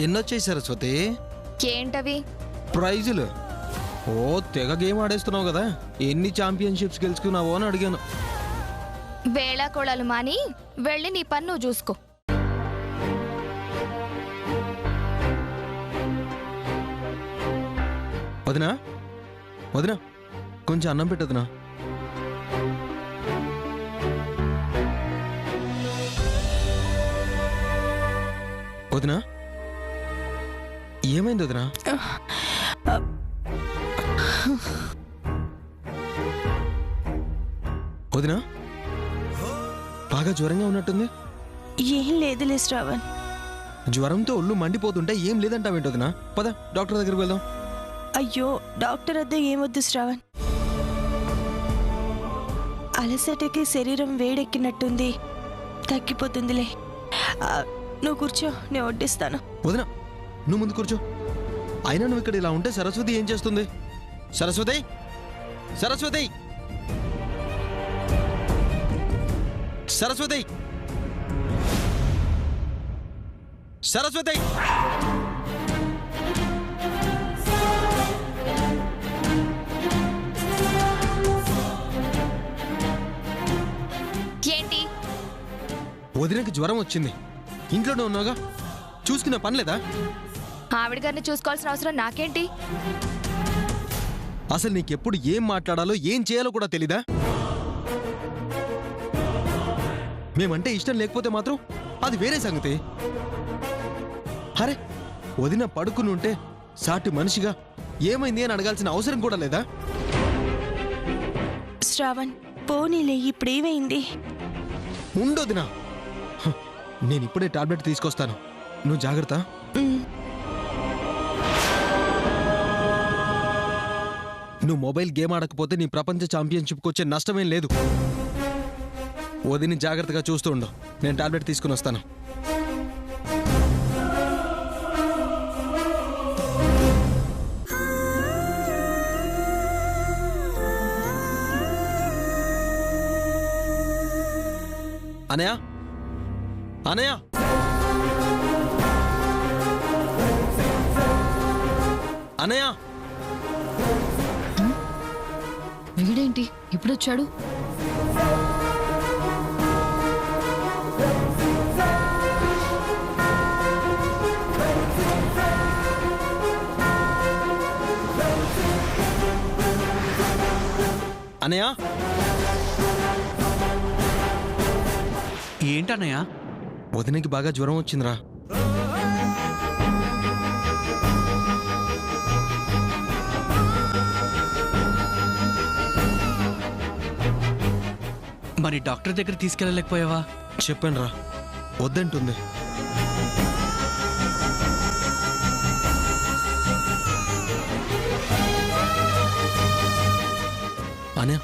ఎన్నొచ్చాయి సరస్వతి? ఏంటవి? ప్రైజులు. ఓ తెగ గేమ్ ఆడేస్తున్నావు కదా, ఎన్ని ఛాంపియన్షిప్స్ గెలుచుకున్నావో అని అడిగాను. వేళాకోళాలు మాని వెళ్ళి నీ పన్ను చూసుకో. వదినా వదినా, కొంచెం అన్నం పెట్టదునా. వదినా, ఏమైంది వదినా? వదినా, బాగా జ్వరంగా ఉన్నట్టుంది. ఏం లేదులే శ్రావణ్. జ్వరంతో ఒళ్ళు మండిపోతుంటే ఏం లేదంటావేంటి వదినా? పద డాక్టర్ దగ్గరికి వెళ్దాం. అయ్యో, డాక్టర్ వద్ద ఏమొద్దు శ్రావణ్. అలసటకి శరీరం వేడెక్కినట్టుంది, తగ్గిపోతుందిలే. నువ్వు కూర్చో, నేను వడ్డిస్తాను. వదినా, నువ్వు ముందు కూర్చో. అయినా నువ్వు ఇక్కడ ఇలా ఉంటే సరస్వతి ఏం చేస్తుంది? సరస్వతి, సరస్వతి, సరస్వతి, సరస్వతి. ఏంటి? వదినకి జ్వరం వచ్చింది, ఇంట్లోనే ఉన్నావుగా, చూసుకునే పని లేదా? ఆవిడ గారిని చూసుకోవాల్సిన అవసరం నాకేంటి? అసలు నీకెప్పుడు ఏం మాట్లాడాలో ఏం చేయాలో కూడా తెలీదా? మేమంటే ఇష్టం లేకపోతే మాత్రం అది వేరే సంగతి. అరే, వదిన పడుకుని ఉంటే సాటి మనిషిగా ఏమైంది అని అడగాల్సిన అవసరం కూడా లేదా? శ్రావణ్, పోనీలే, ఇప్పుడేమైంది? ఉండొదినా, నేను ఇప్పుడే టాబ్లెట్ తీసుకొస్తాను, నువ్వు జాగ్రత్త. నువ్వు మొబైల్ గేమ్ ఆడకపోతే నీ ప్రపంచ ఛాంపియన్షిప్కి వచ్చే నష్టమేం లేదు. వదిని జాగ్రత్తగా చూస్తూ ఉండు, నేను టాబ్లెట్ తీసుకుని వస్తాను. అనయా, అనయా, అనయా. వీడేంటి ఇప్పుడొచ్చాడు? అనయా, ఏంటన్నయ్యా? వదినకి బాగా జ్వరం వచ్చిందిరా. మరి డాక్టర్ దగ్గర తీసుకెళ్ళలేకపోయావా? చెప్పాను రా, వద్దంటుంది. అనయా,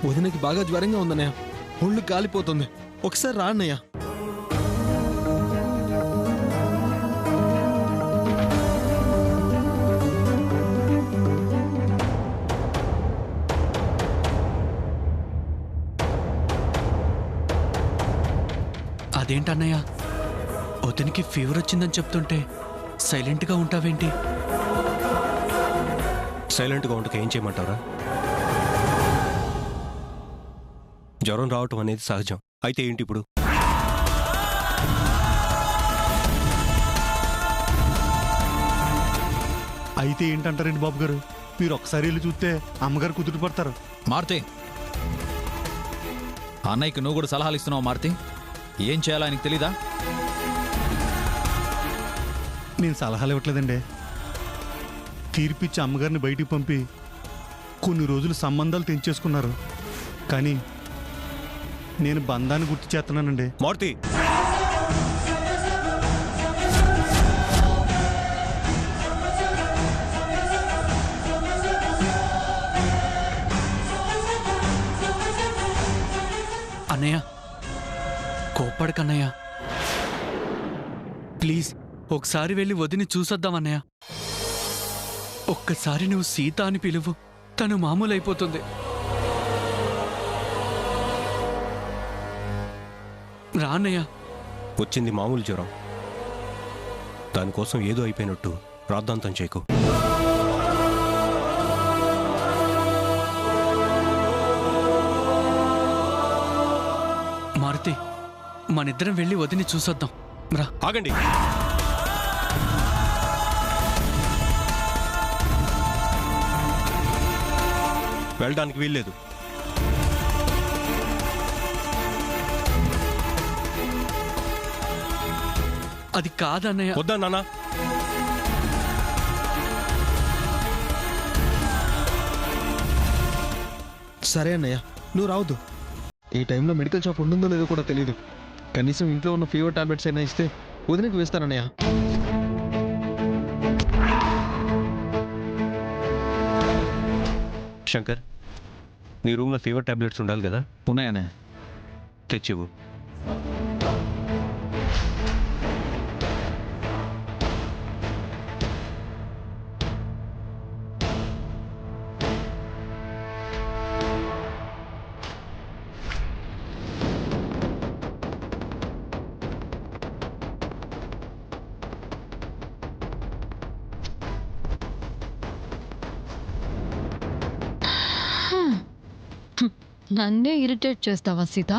వదినకి బాగా జ్వరంగా ఉందన్నయ్య, ఒళ్ళు కాలిపోతుంది, ఒకసారి రా అన్నయ్య. అదేంటన్నయ్య, వదినికి ఫీవర్ వచ్చిందని చెప్తుంటే సైలెంట్గా ఉంటావేంటి? సైలెంట్గా ఉండక ఏం చేయమంటారా? జ్వరం రావటం అనేది సహజం. అయితే ఏంటి ఇప్పుడు? అయితే ఏంటంటారండి బాబు గారు? మీరు ఒకసారి వెళ్ళి చూస్తే అమ్మగారు కుదుట పడతారు. మారుతి, అన్నయ్యకి నువ్వు కూడా సలహాలు ఇస్తున్నావు. మారుతి, ఏం చేయాలో ఆయనకి తెలీదా? నేను సలహాలు ఇవ్వట్లేదండి, తీర్పిచ్చి అమ్మగారిని బయటికి పంపి కొన్ని రోజులు సంబంధాలు తెంచేసుకున్నారు. కానీ నేను బంధాన్ని గుర్తు చేస్తున్నానండి. మారుతి, అన్నయ్య, కోప్పడకన్నయ్య, ప్లీజ్ ఒకసారి వెళ్ళి వదిని చూసొద్దామన్నయ్య. ఒక్కసారి నువ్వు సీత అని పిలువు, తను మామూలైపోతుంది. రాన్నయ్య. వచ్చింది మామూలు జ్వరం, దానికోసం ఏదో అయిపోయినట్టు రాద్ధాంతం చేయకు. మారుతి, మనిద్దరం వెళ్ళి వదిని చూసొద్దాం రా. ఆగండి. వెళ్ళడానికి వీల్లేదు. అది కాదన్నయ్య. వద్దా నాన్న? సరే అన్నయ్య, నువ్వు రావద్దు. ఈ టైంలో మెడికల్ షాప్ ఉంటుందో లేదో కూడా తెలియదు. కనీసం ఇంట్లో ఉన్న ఫీవర్ టాబ్లెట్స్ అయినా ఇస్తే వదినకి వేస్తానన్నయ్య. శంకర్, నీ రూమ్లో ఫీవర్ టాబ్లెట్స్ ఉండాలి కదా? ఉన్నాయనే. తెచ్చివు. నన్నే ఇరిటేట్ చేస్తావా సీత?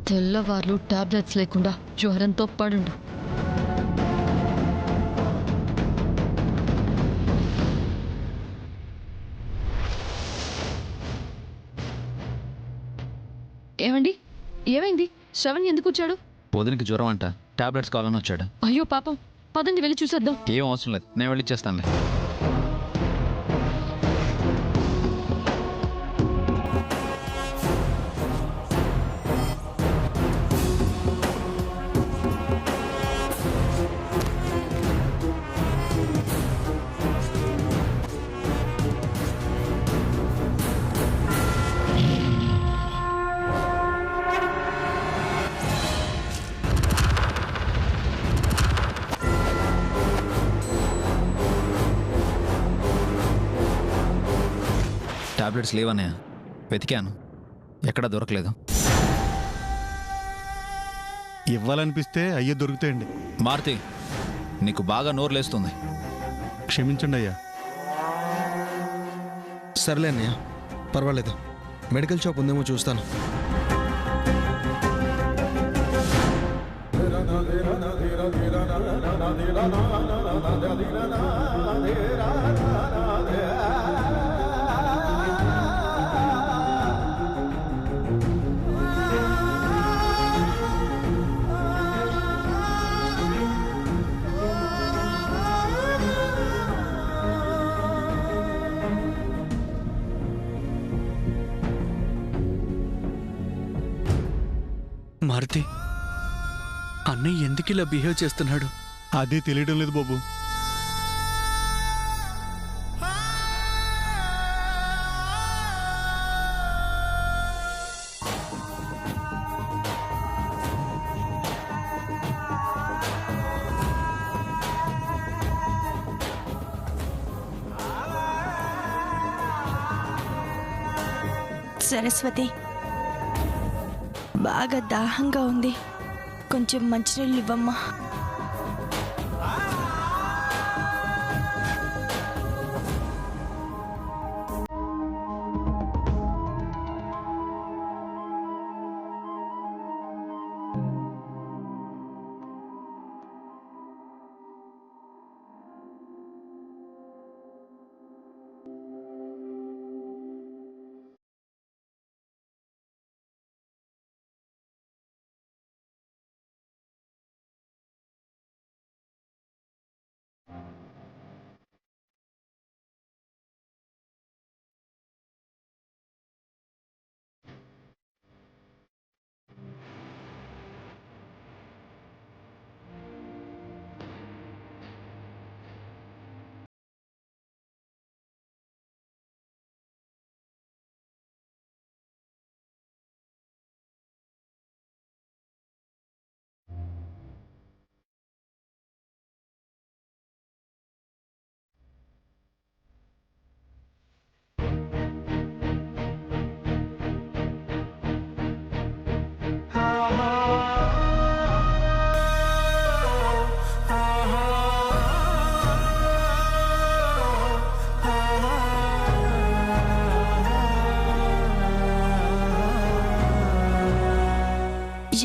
తెల్లవార్లు టాబ్లెట్స్ లేకుండా జ్వరంతో పడుండు. ఏమండి, ఏమైంది? శ్రవణ్ ఎందుకు వచ్చాడు? వదినికి జ్వరం అంట, టాబ్లెట్స్ కావాలని వచ్చాడు. అయ్యో పాపం, పదండి వెళ్ళి చూసేద్దాం. ఏం అవసరం లేదు, నేను వెళ్ళి ఇచ్చేస్తానులే. టాబ్లెట్స్ లేవనే వెతికాను, ఎక్కడా దొరకలేదు. ఇవ్వాలనిపిస్తే అయ్యే దొరుకుతాయండి. మారుతి, నీకు బాగా నోరులేస్తుంది. క్షమించండి అయ్యా. సర్లే అన్నయ్య, పర్వాలేదు. మెడికల్ షాప్ ఉందేమో చూస్తాను. మారుతి, అన్నయ్య ఎందుకు ఇలా బిహేవ్ చేస్తున్నాడు? అదే తెలియడం లేదు బాబు. సరస్వతి, బాగా దాహంగా ఉంది, కొంచెం మంచినీళ్ళు ఇవ్వమ్మా.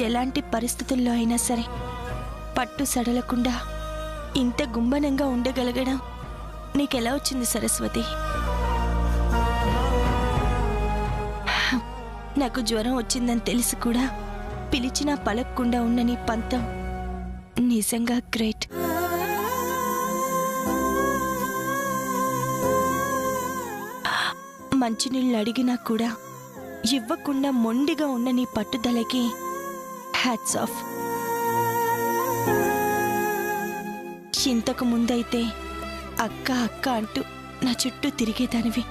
ఎలాంటి పరిస్థితుల్లో అయినా సరే పట్టు సడలకుండా ఇంత గుంభనంగా ఉండగలగడం నీకెలా వచ్చింది సరస్వతి? నాకు జ్వరం వచ్చిందని తెలిసి కూడా పిలిచినా పలక్కుండా ఉన్న నీ పంతం నిజంగా గ్రేట్. మంచినీళ్ళు అడిగినా కూడా ఇవ్వకుండా మొండిగా ఉన్న నీ పట్టుదలకి హ్యాట్స్ ఆఫ్. ఇంతకు ముందైతే అక్క అక్క అంటూ నా చుట్టూ తిరిగేదానివి.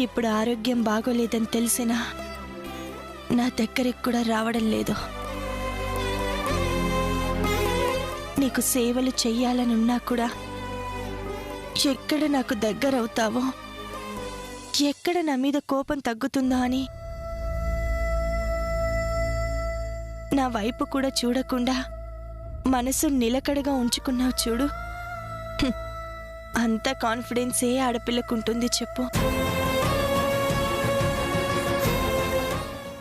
ఇప్పుడు ఆరోగ్యం బాగోలేదని తెలిసినా నా దగ్గరికి కూడా రావడం లేదు. నీకు సేవలు చెయ్యాలనున్నా కూడా ఎక్కడ నాకు దగ్గరవుతావో, ఎక్కడ నా మీద కోపం తగ్గుతుందో అని నా వైపు కూడా చూడకుండా మనసు నిలకడగా ఉంచుకున్నావు చూడు. అంత కాన్ఫిడెన్స్ ఏ ఆడపిల్లకుంటుంది చెప్పు?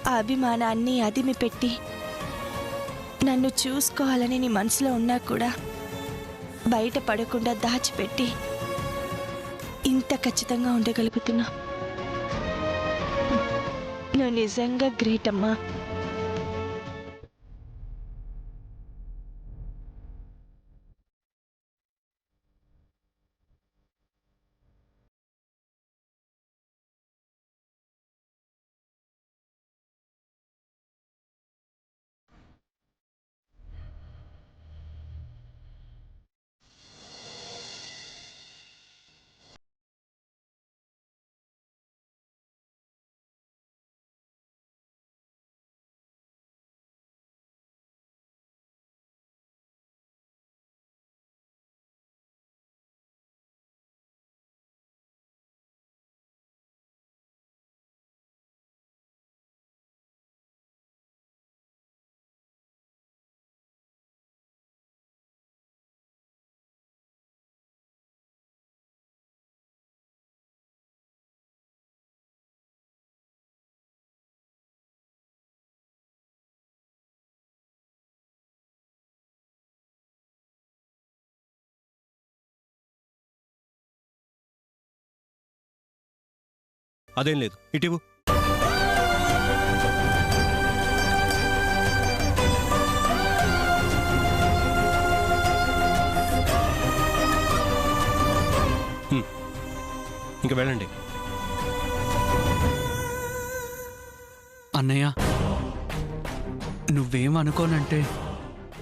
ఆ అభిమానాన్ని అదిమి పెట్టి నన్ను చూసుకోవాలని నీ మనసులో ఉన్నా కూడా బయట పడకుండా దాచిపెట్టి ఇంత ఖచ్చితంగా ఉండగలుగుతున్నా. నువ్వు నిజంగా గ్రేట్ అమ్మా. అదేం లేదు, ఇటీవు. ఇంక వెళ్ళండి. అన్నయ్య, నువ్వేమనుకోనంటే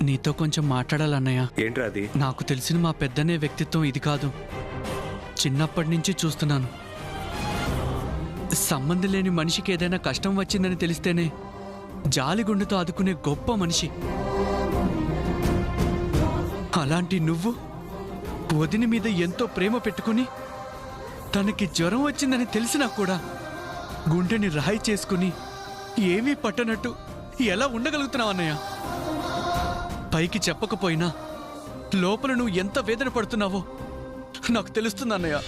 నీతో కొంచెం మాట్లాడాలన్నయ్య. ఏంట్రా అది? నాకు తెలిసిన మా పెద్దనే వ్యక్తిత్వం ఇది కాదు. చిన్నప్పటి నుంచి చూస్తున్నాను. సంబంధం లేని మనిషికి ఏదైనా కష్టం వచ్చిందని తెలిస్తేనే జాలిగుండెతో ఆదుకునే గొప్ప మనిషి. అలాంటి నువ్వు వదిన మీద ఎంతో ప్రేమ పెట్టుకుని తనకి జ్వరం వచ్చిందని తెలిసినా కూడా గుండెని రాయి చేసుకుని ఏమీ పట్టనట్టు ఎలా ఉండగలుగుతున్నావు అన్నయ్య? పైకి చెప్పకపోయినా లోపల నువ్వు ఎంత వేదన పడుతున్నావో నాకు తెలుస్తుంది అన్నయ్య.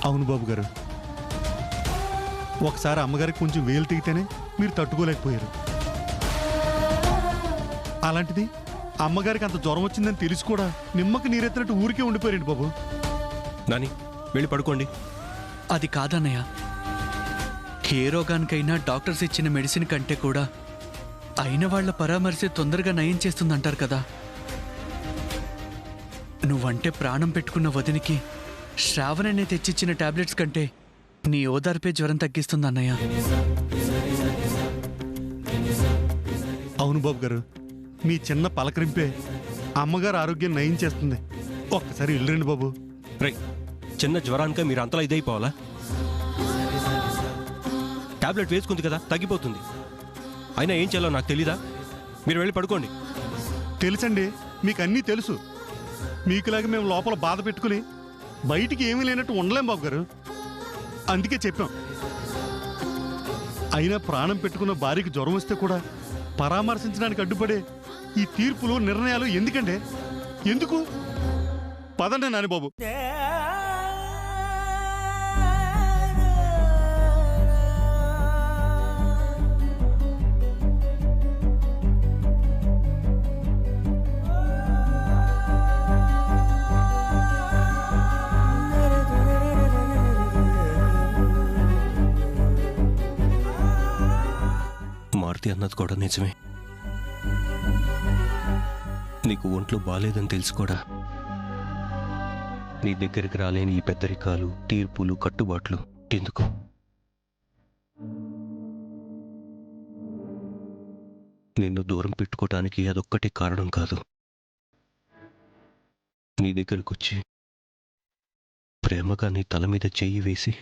అవును బాబు గారు, ఒకసారి అమ్మగారికి కొంచెం వేలు తెగితేనే మీరు తట్టుకోలేకపోయారు. అలాంటిది అమ్మగారికి అంత జ్వరం వచ్చిందని తెలిసి కూడా నిమ్మకి నీరెత్తినట్టు ఊరికే ఉండిపోయారండి బాబు. నాని, వెళ్ళి పడుకోండి. అది కాదన్నయ్య, ఏ రోగానికైనా డాక్టర్స్ ఇచ్చిన మెడిసిన్ కంటే కూడా అయిన వాళ్ల పరామర్శే తొందరగా నయం చేస్తుందంటారు కదా. నువ్వంటే ప్రాణం పెట్టుకున్న వదినికి శ్రావణనే తెచ్చిచ్చిన టాబ్లెట్స్ కంటే నీ ఓదార్పే జ్వరం తగ్గిస్తుంది అన్నయ్య. అవును బాబు గారు, మీ చిన్న పలకరింపే అమ్మగారు ఆరోగ్యం నయం చేస్తుంది. ఒక్కసారి వెళ్ళండి బాబు. రై, చిన్న జ్వరానిక మీరు అంతలా ఇదైపోవాలా? టాబ్లెట్ వేసుకుంది కదా, తగ్గిపోతుంది. అయినా ఏం చేయాలో నాకు తెలీదా? మీరు వెళ్ళి పడుకోండి. తెలుసండి, మీకు అన్నీ తెలుసు. మీకులాగా మేము లోపల బాధ పెట్టుకుని బయటికి ఏమీ లేనట్టు ఉండలేం బాబు గారు. అందుకే చెప్పాం. అయినా ప్రాణం పెట్టుకున్న భార్యకి జ్వరం వస్తే కూడా పరామర్శించడానికి అడ్డుపడే ఈ తీర్పులు నిర్ణయాలు ఎందుకంటే? ఎందుకు? పదండి నాని బాబు. మార్తి అన్నది కూడా నిజమే. నీకు ఒంట్లో బాలేదని తెలుసు కూడా నీ దగ్గరికి రాలేని ఈ పెద్దరికాలు, తీర్పులు, కట్టుబాట్లు ఎందుకు? నిన్ను దూరం పెట్టుకోవటానికి అదొక్కటి కారణం కాదు. నీ దగ్గరకు వచ్చి ప్రేమగా నీ తల మీద చెయ్యి వేసి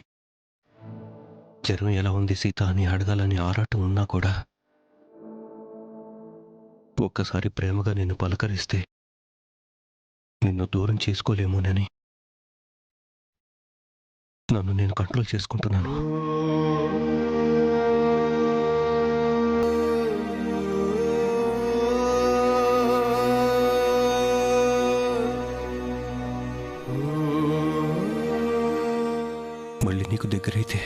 జ్వరం ఎలా ఉంది సీత అని అడగాలని ఆరాటం ఉన్నా కూడా ఒక్కసారి ప్రేమగా నిన్ను పలకరిస్తే నిన్ను దూరం చేసుకోలేమోనని నన్ను నేను కంట్రోల్ చేసుకుంటున్నాను. మళ్ళీ నీకు దగ్గరైతే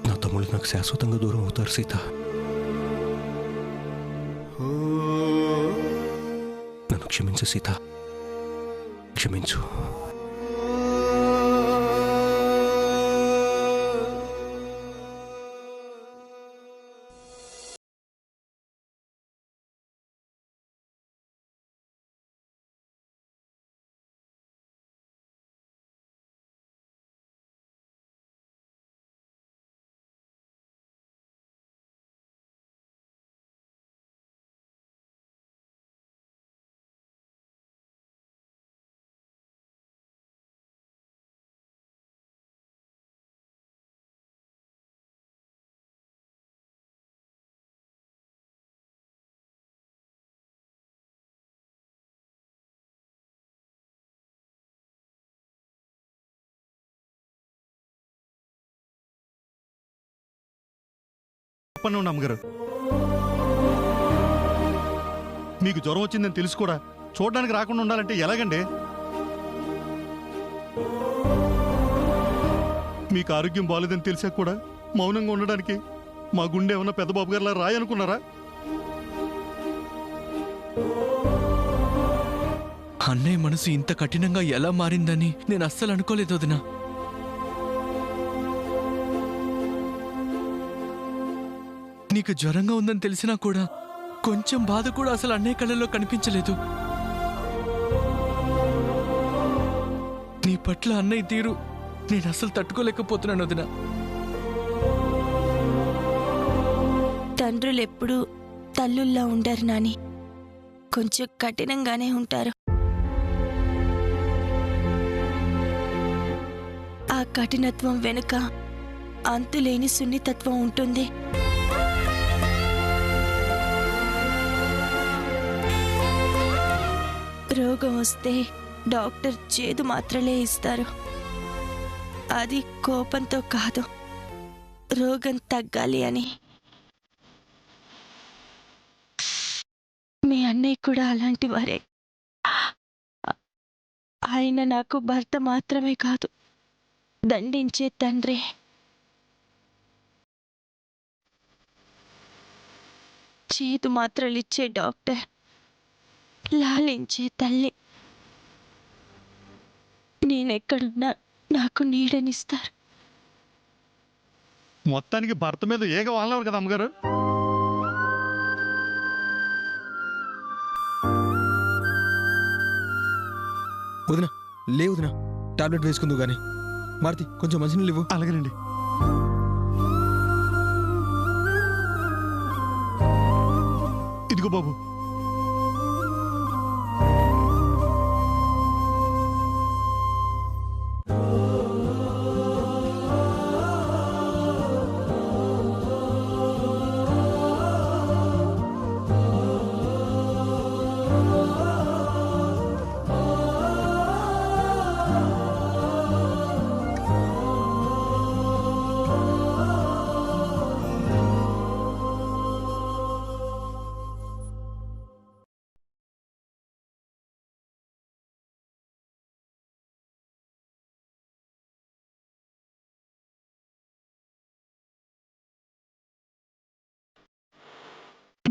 నా తమ్ముళ్ళు నాకు శాశ్వతంగా దూరం అవుతారు సీత. నన్ను క్షమించు సీత, క్షమించు. చెప్పండి అమ్మగారు, మీకు జ్వరం వచ్చిందని తెలుసు కూడా చూడడానికి రాకుండా ఉండాలంటే ఎలాగండి? మీకు ఆరోగ్యం బాలేదని తెలిసా కూడా మౌనంగా ఉండడానికి మా గుండె ఏమన్నా పెద్ద బాబు గారిలా రాయనుకున్నారా? అన్నయ్య మనసు ఇంత కఠినంగా ఎలా మారిందని నేను అస్సలు అనుకోలేదు వదినా. నీకు జ్వరంగా ఉందని తెలిసినా కూడా కొంచెం బాధ కూడా అసలు అన్నయ్య కళ్ళల్లో కనిపించలేదు. నీ పట్ల అన్నయ్య తీరు నేను అసలు తట్టుకోలేకపోతున్నాను వదినా. తండ్రులెప్పుడూ తల్లుల్లా ఉండరు నాని, కొంచెం కఠినంగానే ఉంటారు. ఆ కఠినత్వం వెనుక అంతులేని సున్నితత్వం ఉంటుంది. రోగం వస్తే డాక్టర్ చేదు మాత్రలే ఇస్తారు. అది కోపంతో కాదు, రోగం తగ్గాలి అని. మీ అన్నయ్య కూడా అలాంటి వారే. ఆయన నాకు భర్త మాత్రమే కాదు, దండించే తండ్రి. చేదు మాత్రలిచ్చే డాక్టర్, లాలించే తల్లి. నేనెక్కడున్నా నాకు నీడనిస్తారు. మొత్తానికి భర్త మీద ఏగ వాళ్ళరు కదా అమ్మగారు. వదినా లే వదినా, టాబ్లెట్ వేసుకుందు గానీ. మార్తి కొంచెం మంచినీళ్ళు ఇవ్వు. అలాగేనండి. ఇదిగో బాబు.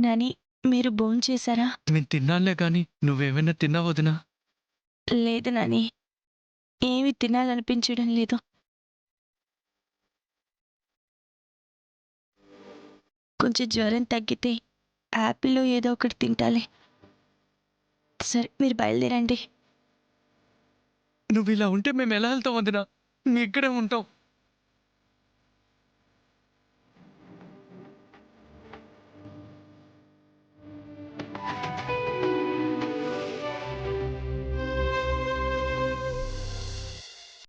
నాని, మీరు భోంచేశారా? నేను తిన్నానులే గాని నువ్వేమైనా తిన్నావు వదినా? లేదు నాని, ఏమి తినాలనిపించడం లేదు. కొంచెం జ్వరం తగ్గితే యాపిల్లో ఏదో ఒకటి తింటాలే. సరే మీరు బయలుదేరండి. నువ్వు ఇలా ఉంటే మేము ఎలా వెళ్తాం వదినా? మీ ఇక్కడే ఉంటాం.